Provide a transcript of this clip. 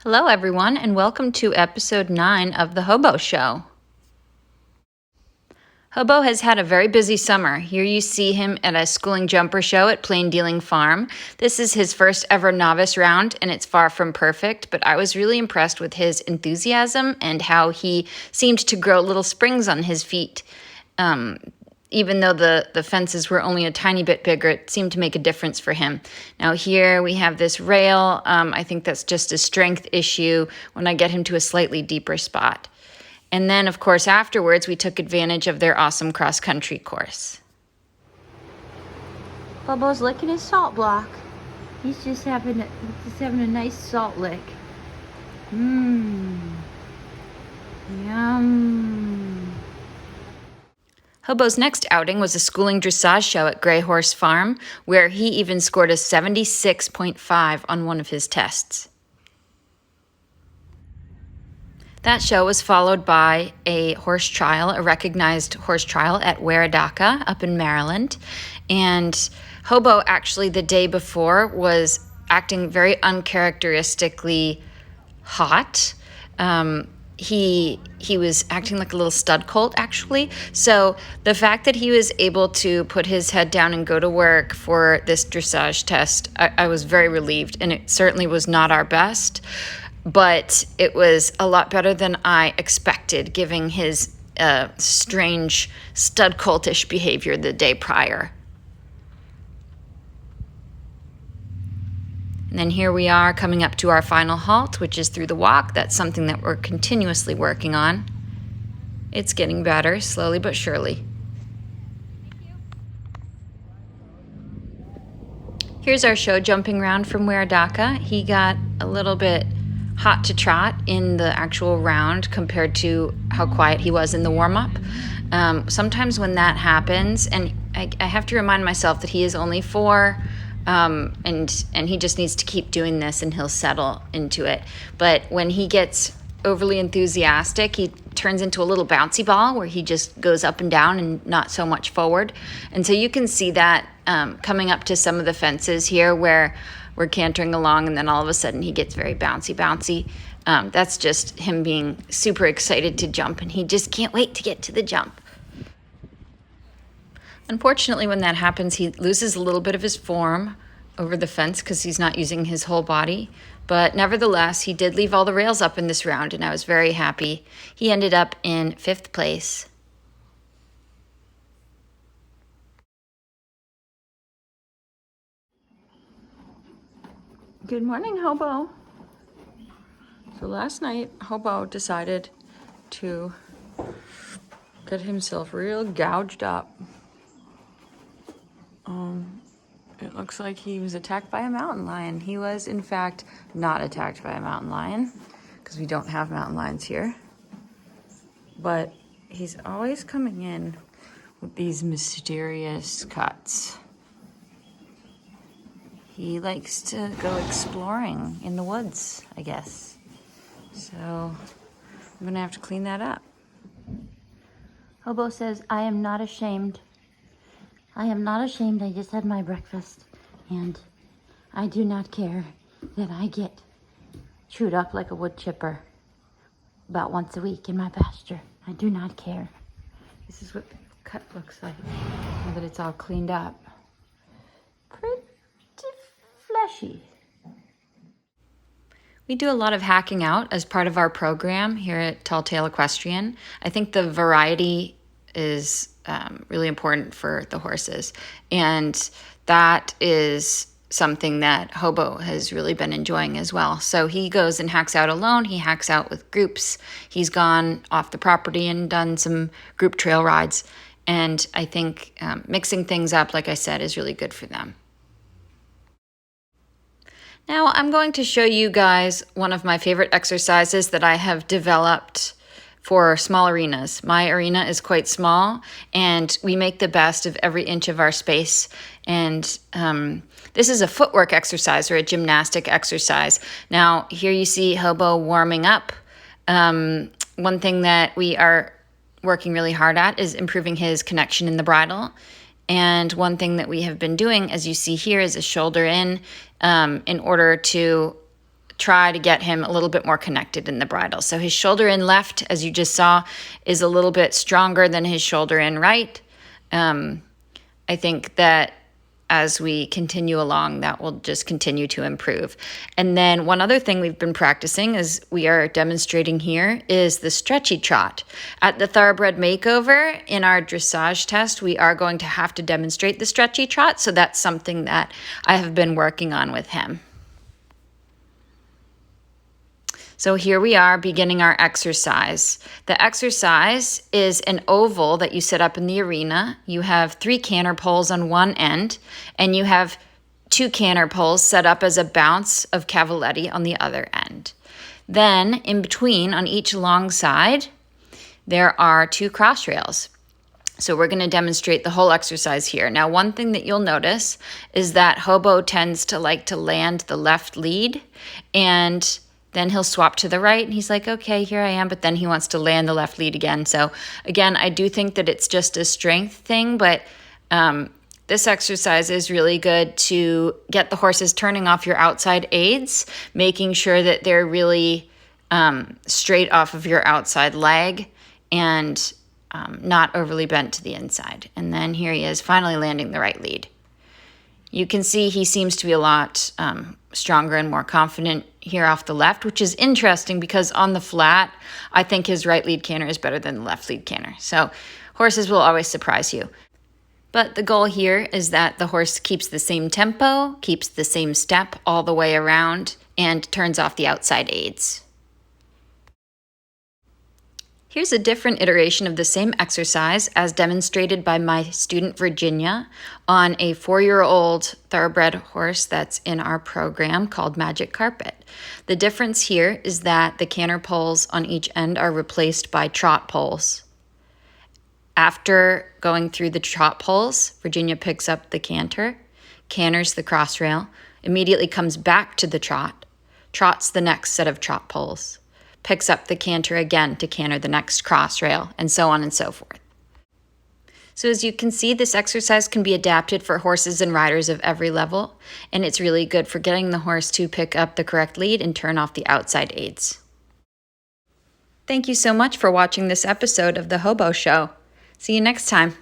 Hello, everyone, and welcome to episode 9 of The Hobo Show. Hobo has had a very busy summer. Here you see him at a schooling jumper show at Plain Dealing Farm. This is his first ever novice round, and it's far from perfect, but I was really impressed with his enthusiasm and how he seemed to grow little springs on his feet. Even though the fences were only a tiny bit bigger, it seemed to make a difference for him. Now here we have this rail. I think that's just a strength issue when I get him to a slightly deeper spot. And then, of course, afterwards, we took advantage of their awesome cross-country course. Bobo's licking his salt block. He's just having a nice salt lick. Yum. Hobo's next outing was a schooling dressage show at Racehorse Farm, where he even scored a 76.5 on one of his tests. That show was followed by a horse trial, a recognized horse trial at Weradaka up in Maryland. And Hobo actually the day before was acting very uncharacteristically hot. He was acting like a little stud colt, actually. So the fact that he was able to put his head down and go to work for this dressage test, I was very relieved. And it certainly was not our best, but it was a lot better than I expected, given his strange stud coltish behavior the day prior. And then here we are coming up to our final halt, which is through the walk. That's something that we're continuously working on. It's getting better, slowly but surely. Here's our show jumping round from Weradaka. He got a little bit hot to trot in the actual round compared to how quiet he was in the warm-up. Sometimes when that happens, and I have to remind myself that he is only 4, and he just needs to keep doing this and he'll settle into it. But when he gets overly enthusiastic, he turns into a little bouncy ball where he just goes up and down and not so much forward. And so you can see that coming up to some of the fences here where we're cantering along and then all of a sudden he gets very bouncy. That's just him being super excited to jump, and he just can't wait to get to the jump. Unfortunately, when that happens, he loses a little bit of his form over the fence because he's not using his whole body. But nevertheless, he did leave all the rails up in this round, and I was very happy. He ended up in 5th place. Good morning, Hobo. So last night, Hobo decided to get himself real gouged up. It looks like he was attacked by a mountain lion. He was, in fact, not attacked by a mountain lion because we don't have mountain lions here. But he's always coming in with these mysterious cuts. He likes to go exploring in the woods, I guess. So I'm gonna have to clean that up. Hobo says, I am not ashamed. I am not ashamed. I just had my breakfast, and I do not care that I get chewed up like a wood chipper about once a week in my pasture. I do not care. This is what the cut looks like now that it's all cleaned up. Pretty fleshy. We do a lot of hacking out as part of our program here at Tale Equestrian. I think the variety is really important for the horses, and that is something that Hobo has really been enjoying as well. So he goes and hacks out alone, he hacks out with groups, he's gone off the property and done some group trail rides, and I think mixing things up, like I said, is really good for them. Now I'm going to show you guys one of my favorite exercises that I have developed for small arenas. My arena is quite small, and we make the best of every inch of our space. And this is a footwork exercise, or a gymnastic exercise. Now, here you see Hobo warming up. One thing that we are working really hard at is improving his connection in the bridle. And one thing that we have been doing, as you see here, is a shoulder in order to try to get him a little bit more connected in the bridle. So his shoulder in left, as you just saw, is a little bit stronger than his shoulder in right. I think that as we continue along, that will just continue to improve. And then one other thing we've been practicing, as we are demonstrating here, is the stretchy trot. At the Thoroughbred Makeover, in our dressage test, we are going to have to demonstrate the stretchy trot. So that's something that I have been working on with him. So here we are beginning our exercise. The exercise is an oval that you set up in the arena. You have 3 canter poles on one end, and you have 2 canter poles set up as a bounce of cavaletti on the other end. Then in between, on each long side, there are 2 cross rails. So we're going to demonstrate the whole exercise here. Now, one thing that you'll notice is that Hobo tends to like to land the left lead, and then he'll swap to the right, and he's like, okay, here I am, but then he wants to land the left lead again. So again, I do think that it's just a strength thing, but this exercise is really good to get the horses turning off your outside aids, making sure that they're really straight off of your outside leg and not overly bent to the inside. And then here he is finally landing the right lead. You can see he seems to be a lot stronger and more confident here off the left, which is interesting because on the flat, I think his right lead canter is better than the left lead canter. So horses will always surprise you. But the goal here is that the horse keeps the same tempo, keeps the same step all the way around, and turns off the outside aids. Here's a different iteration of the same exercise as demonstrated by my student Virginia on a 4-year-old thoroughbred horse that's in our program called Magic Carpet. The difference here is that the canter poles on each end are replaced by trot poles. After going through the trot poles, Virginia picks up the canter, canters the cross rail, immediately comes back to the trot, trots the next set of trot poles, picks up the canter again to canter the next cross rail, and so on and so forth. So as you can see, this exercise can be adapted for horses and riders of every level, and it's really good for getting the horse to pick up the correct lead and turn off the outside aids. Thank you so much for watching this episode of The Hobo Show. See you next time.